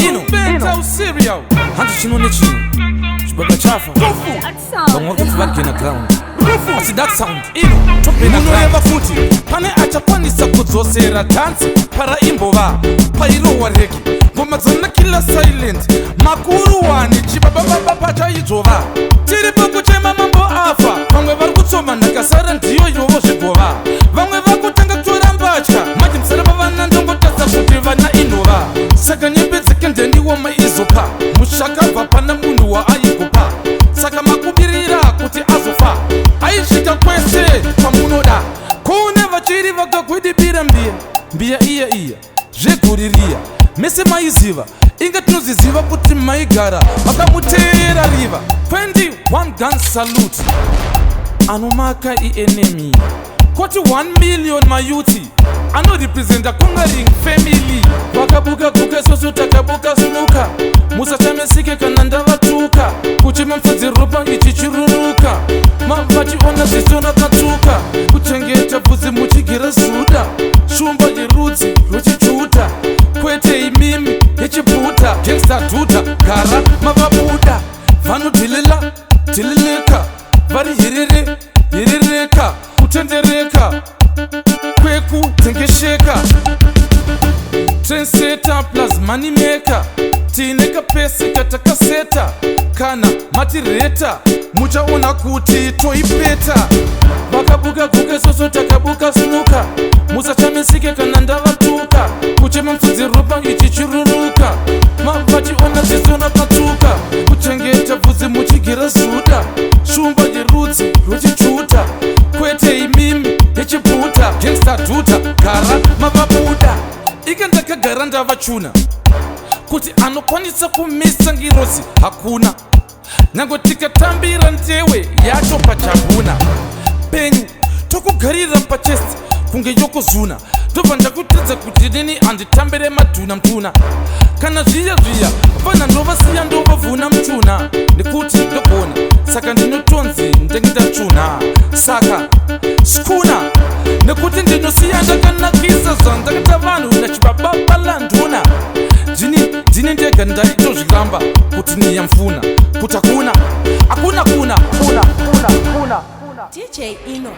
Ino cereal hantu chino nechino chibaba chafa vamwe kuti vagena ground asi that sound ino munoreva futi pane achakwanisa kudzosera dhansi paraimbova pairohwa regi ngoma dzanakila silent makuru wani chibabababa pachaizvova tiri pakuchema mambo afa vamwe vari kutsoma nhakasara ndiyo yovo zvigova vamwe vakutanga kutora mbatya mati musarava vana ndongotadza kuti vana inova saka nyembe dzeke ndeniwo maizopa mushakabva pana munhu waaigupa saka makubirira kuti azofa aisvika kwese pamunoda kune vachiri vakakwidibira mbiya iya zveguririya mese maiziva inga tinoziziva kuti maigara vakamuteera riva 21 gun salute anomaka ienemy koti 1 million mayuti anorepresenta conquering family vakabuka guka soso takabuka snuka musachamesike kana ndavatuka kuchema mfadzi ropa ichichiruruka mavachiona zvisona katuka kuchengeta bvudzi muchigira zuda shumba yerudzi ruchichuta kwete imimi yechibhuta gangsta duta gara mavabuda vanodhilileka vari hirereka kutendereka kwekudzengesheka trenseta plus money maker tiine kapesi katakaseta kana matireta muchaona kuti toipeta vakabuka guka soso takabuka snuka musachamisike kana ndavatuka kuchema mfudzi ropa ichichiruruka mavachiona zvisona katuka kuchengeta bvudzi muchigira zuda shumba yerudzi ruchichuta kwete imimi yechibhuta gangsta duta gara mavabuda ika ndakagara ndavachuna kuti anokwanisa kumisa ngirozi hakuna nyange tikatambira ntewe yacho pachabuna penyu tokugarira pachest kunge yokuzuna ndobva ndakutidza kuti nini handitambire madhuna mtuna kana zviya vana ndovasiya ndovavhuna mtuna nekuti ndogona saka ndinotonzi ndengindachuna saka skuna nekuti ndinosiya ndakanakisa zvandakaita vanhu nachibababala nduna ndini ndega ndaitozviramba kuti ndiyamfuna kuti hakuna DJ Ino.